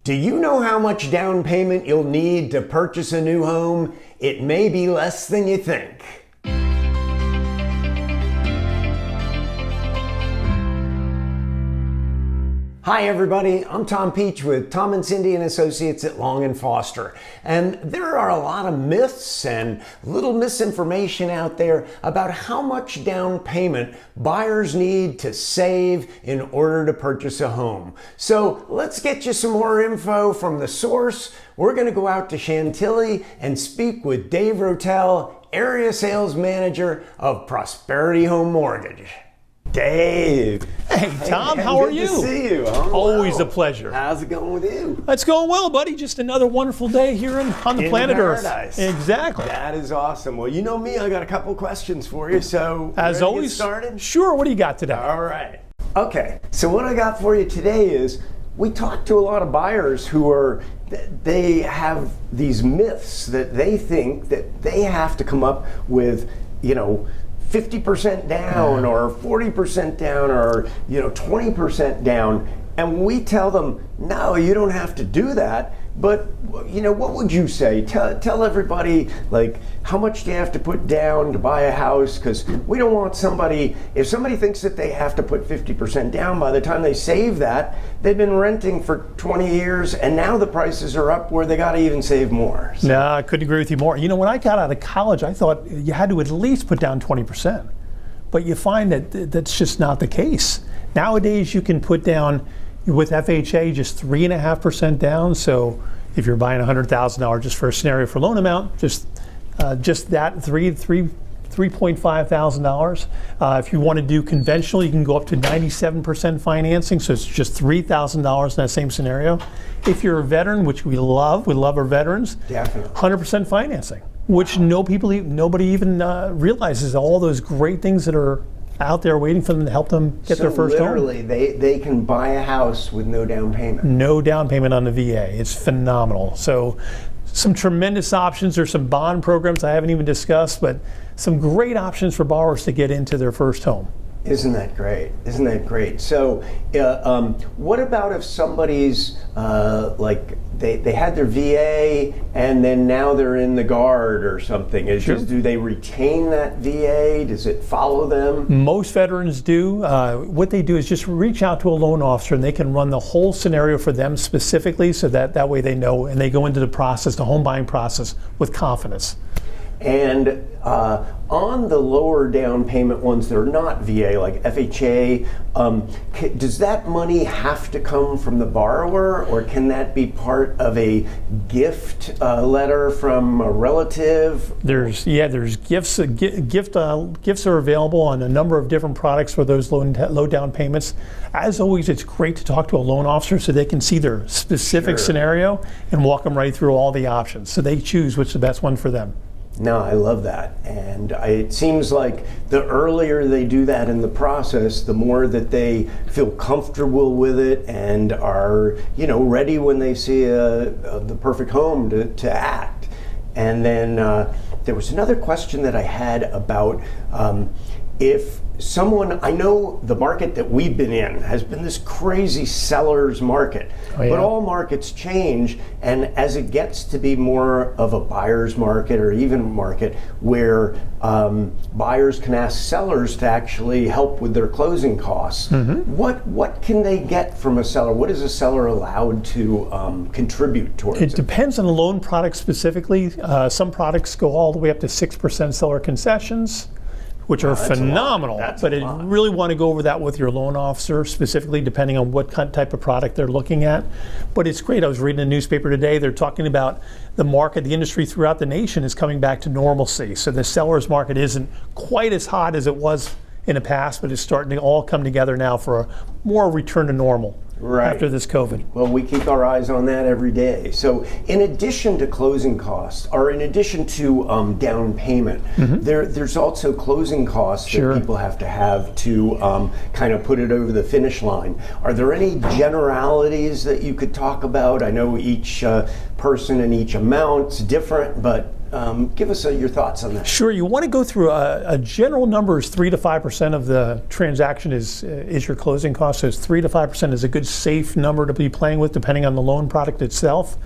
Do you know how much down payment you'll need to purchase a new home? It may be less than you think. Hi everybody, I'm Tom Peach with Tom and Cindy and Associates at Long & Foster. And there are a lot of myths and little misinformation out there about how much down payment buyers need to save in order to purchase a home. So let's get you some more info from the source. We're going to go out to Chantilly and speak with Dave Rotel, Area Sales Manager of Prosperity Home Mortgage. Dave. Hey, Tom, how are you? Good to see you. Always a pleasure. How's it going with you? It's going well, buddy. Just another wonderful day here on the planet paradise. Earth. Exactly. That is awesome. Well, you know me, I got a couple questions for you. So, as always, get started? Sure. What do you got today? All right. Okay. So what I got for you today is we talked to a lot of buyers who they have these myths that they think that they have to come up with, 50% down or 40% down or 20% down, and we tell them, no, you don't have to do that. But what would you say? Tell everybody, like, how much do you have to put down to buy a house? Because we don't want somebody, if somebody thinks that they have to put 50% down, by the time they save that, they've been renting for 20 years and now the prices are up where they got to even save more. So. No, I couldn't agree with you more. When I got out of college, I thought you had to at least put down 20%. But you find that that's just not the case. Nowadays, you can put down, with FHA, just 3.5% down. So if you're buying $100,000 just for a scenario for loan amount, just that $3.5 thousand. If you want to do conventional, you can go up to 97% financing. So it's just $3,000 in that same scenario. If you're a veteran, which we love our veterans. Definitely. 100% financing, which nobody even realizes all those great things that are out there waiting for them to help them get their first home. So literally, they can buy a house with no down payment. No down payment on the VA. It's phenomenal. So some tremendous options. There's some bond programs I haven't even discussed, but some great options for borrowers to get into their first home. Isn't that great? Isn't that great? So what about if somebody's they had their VA and then now they're in the Guard or something? Sure. Do they retain that VA? Does it follow them? Most veterans do. What they do is just reach out to a loan officer and they can run the whole scenario for them specifically, so that way they know and they go into the home buying process with confidence. And on the lower down payment ones that are not VA, like FHA, does that money have to come from the borrower, or can that be part of a gift letter from a relative? There's gifts. Gifts are available on a number of different products for those low down payments. As always, it's great to talk to a loan officer so they can see their specific scenario and walk them right through all the options, so they choose which is the best one for them. No, I love that. And it seems like the earlier they do that in the process, the more that they feel comfortable with it and are, ready when they see the perfect home to act. And then there was another question that I had about if someone, I know the market that we've been in has been this crazy seller's market, but all markets change, and as it gets to be more of a buyer's market or even a market where buyers can ask sellers to actually help with their closing costs, what can they get from a seller? What is a seller allowed to contribute towards it? It depends on the loan product specifically. Some products go all the way up to 6% seller concessions, which are phenomenal, but I really want to go over that with your loan officer specifically, depending on what type of product they're looking at. But it's great. I was reading a newspaper today. They're talking about the market, the industry throughout the nation is coming back to normalcy. So the seller's market isn't quite as hot as it was in the past, but it's starting to all come together now for a more return to normal. After this COVID. Well, we keep our eyes on that every day. So in addition to closing costs, or in addition to down payment, there's also closing costs that people have to kind of put it over the finish line. Are there any generalities that you could talk about? I know each person and each amount's different, but Give us your thoughts on that. Sure, you want to go through a general number is 3 to 5% of the transaction is your closing cost. So it's 3 to 5% is a good safe number to be playing with, depending on the loan product itself.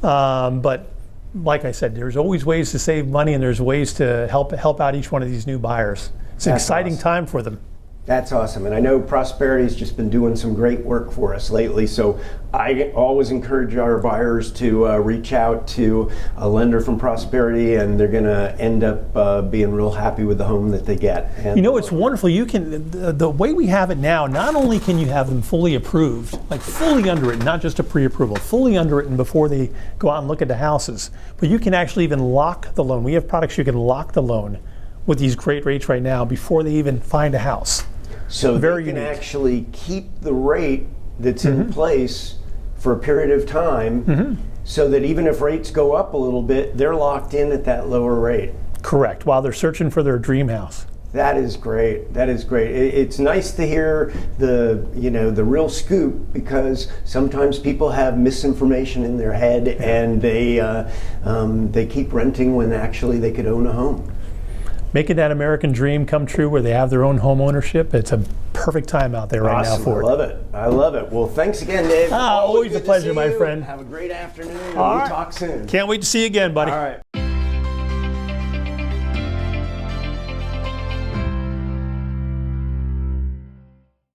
But like I said, there's always ways to save money, and there's ways to help out each one of these new buyers. It's an exciting time for them. That's awesome. And I know Prosperity's just been doing some great work for us lately. So I always encourage our buyers to reach out to a lender from Prosperity, and they're going to end up being real happy with the home that they get. And you know, it's wonderful. You can, the way we have it now, not only can you have them fully approved, like fully underwritten, not just a pre-approval, fully underwritten before they go out and look at the houses, but you can actually even lock the loan. We have products you can lock the loan with these great rates right now before they even find a house. So Very they can unique. actually keep the rate that's in place for a period of time, so that even if rates go up a little bit, they're locked in at that lower rate. Correct, while they're searching for their dream house. That is great. That is great. It's nice to hear the real scoop, because sometimes people have misinformation in their head, and they keep renting when actually they could own a home. Making that American dream come true where they have their own home ownership. It's a perfect time out there right now for it. I love it. I love it. Well, thanks again, Dave. Always a good to pleasure, see my you. friend. Have a great afternoon. All We'll right. talk soon. Can't wait to see you again, buddy. All right.